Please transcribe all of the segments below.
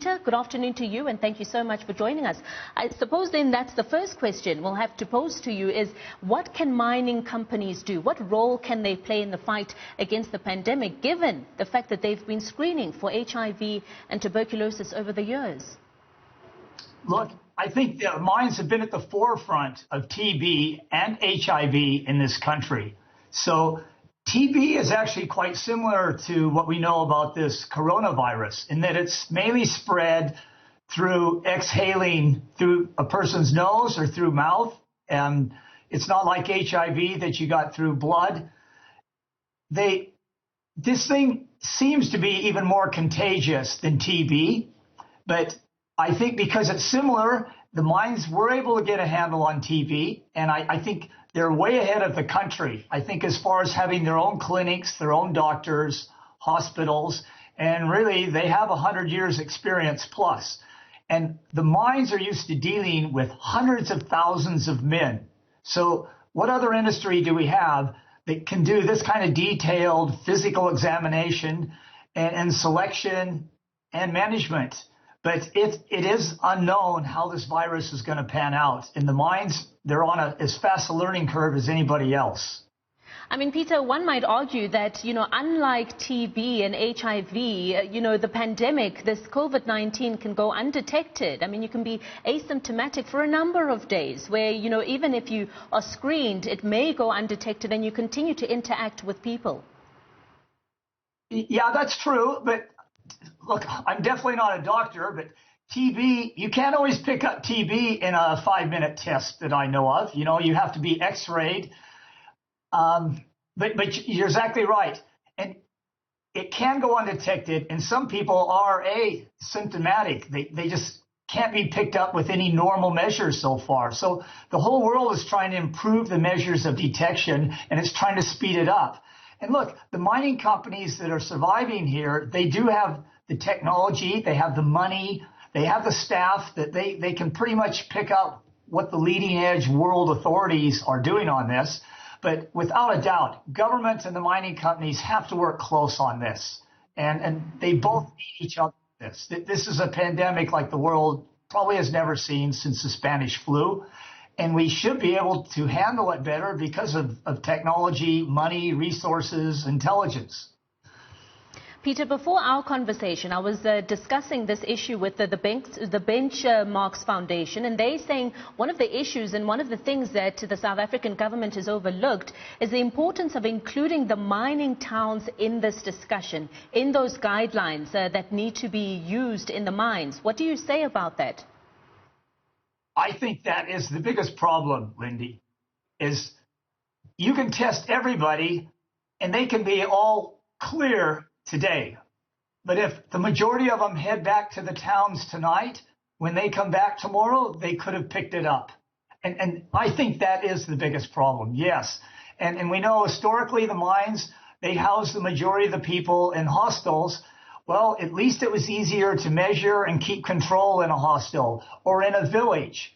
Good afternoon to you, and thank you so much for joining us. I suppose then that's the first question we'll have to pose to you is, what can mining companies do? What role can they play in the fight against the pandemic, given the fact that they've been screening for HIV and tuberculosis over the years? Look, I think the mines have been at the forefront of TB and HIV in this country. So TB is actually quite similar to what we know about this coronavirus in that it's mainly spread through exhaling through a person's nose or through mouth. And it's not like HIV that you got through blood. This thing seems to be even more contagious than TB. But I think because it's similar, the mines were able to get a handle on TB. And I think they're way ahead of the country, I think, as far as having their own clinics, their own doctors, hospitals, and really they have 100 years experience plus. And the mines are used to dealing with hundreds of thousands of men. So what other industry do we have that can do this kind of detailed physical examination and selection and management? But it is unknown how this virus is going to pan out. In the mines, they're on as fast a learning curve as anybody else. I mean, Peter, one might argue that, unlike TB and HIV, the pandemic, this COVID-19 can go undetected. I mean, you can be asymptomatic for a number of days where, even if you are screened, it may go undetected and you continue to interact with people. Yeah, that's true. But look, I'm definitely not a doctor, but TB, you can't always pick up TB in a 5-minute test that I know of. You have to be x-rayed. But you're exactly right. And it can go undetected, and some people are asymptomatic. They just can't be picked up with any normal measures so far. So the whole world is trying to improve the measures of detection, and it's trying to speed it up. And look, the mining companies that are surviving here, they do have the technology, they have the money, they have the staff that they can pretty much pick up what the leading edge world authorities are doing on this. But without a doubt, government and the mining companies have to work close on this. And they both need each other in this. This is a pandemic like the world probably has never seen since the Spanish flu. And we should be able to handle it better because of technology, money, resources, intelligence. Peter, before our conversation, I was discussing this issue with the Benchmarks Foundation, and they're saying one of the issues and one of the things that the South African government has overlooked is the importance of including the mining towns in this discussion, in those guidelines that need to be used in the mines. What do you say about that? I think that is the biggest problem, Lindy, is you can test everybody and they can be all clear today. But if the majority of them head back to the towns tonight, when they come back tomorrow, they could have picked it up. And I think that is the biggest problem, yes. And we know historically the mines, they house the majority of the people in hostels. Well, at least it was easier to measure and keep control in a hostel or in a village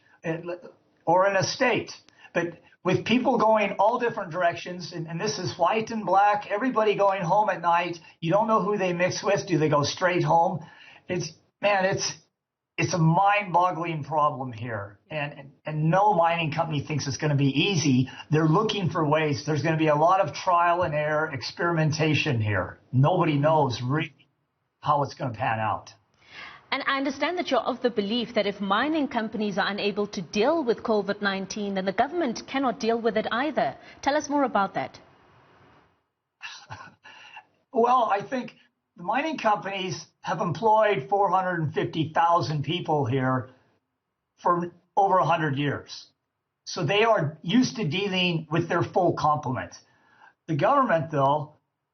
or in a state. But with people going all different directions, and this is white and black, everybody going home at night, you don't know who they mix with. Do they go straight home? It's a mind-boggling problem here. And no mining company thinks it's going to be easy. They're looking for ways. There's going to be a lot of trial and error experimentation here. Nobody knows really how it's going to pan out. And I understand that you're of the belief that if mining companies are unable to deal with COVID-19, then the government cannot deal with it either. Tell us more about that. Well, I think the mining companies have employed 450,000 people here for over 100 years. So they are used to dealing with their full complement. The government, though,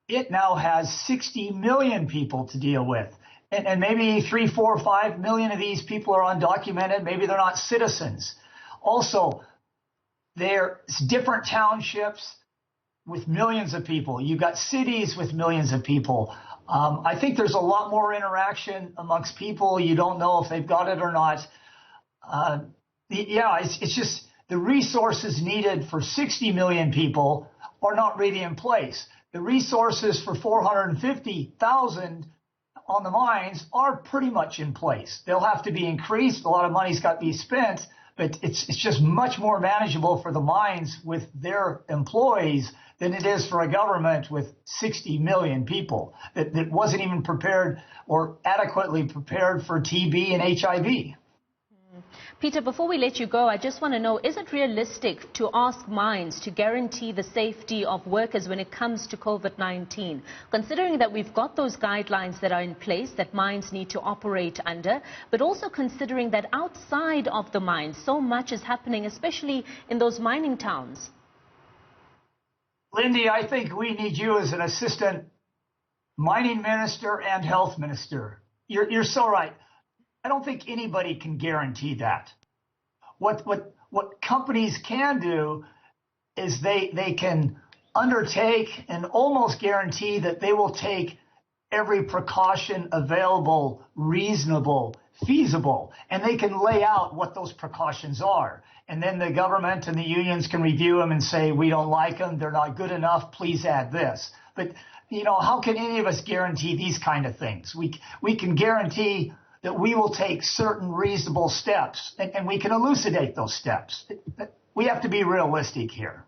it now has 60 million people to deal with. And maybe 3, 4, 5 million of these people are undocumented. Maybe they're not citizens. Also, there's different townships with millions of people. You've got cities with millions of people. I think there's a lot more interaction amongst people. You don't know if they've got it or not. It's just the resources needed for 60 million people are not really in place. The resources for 450,000 on the mines are pretty much in place. They'll have to be increased. A lot of money's got to be spent, but it's just much more manageable for the mines with their employees than it is for a government with 60 million people that wasn't even prepared or adequately prepared for TB and HIV. Peter, before we let you go, I just want to know, is it realistic to ask mines to guarantee the safety of workers when it comes to COVID-19, considering that we've got those guidelines that are in place that mines need to operate under, but also considering that outside of the mines, so much is happening, especially in those mining towns? Lindy, I think we need you as an assistant mining minister and health minister. You're so right. I don't think anybody can guarantee that. What companies can do is they can undertake and almost guarantee that they will take every precaution available, reasonable, feasible, and they can lay out what those precautions are. And then the government and the unions can review them and say, we don't like them, they're not good enough, please add this. But, how can any of us guarantee these kind of things? We can guarantee that we will take certain reasonable steps, and we can elucidate those steps. We have to be realistic here.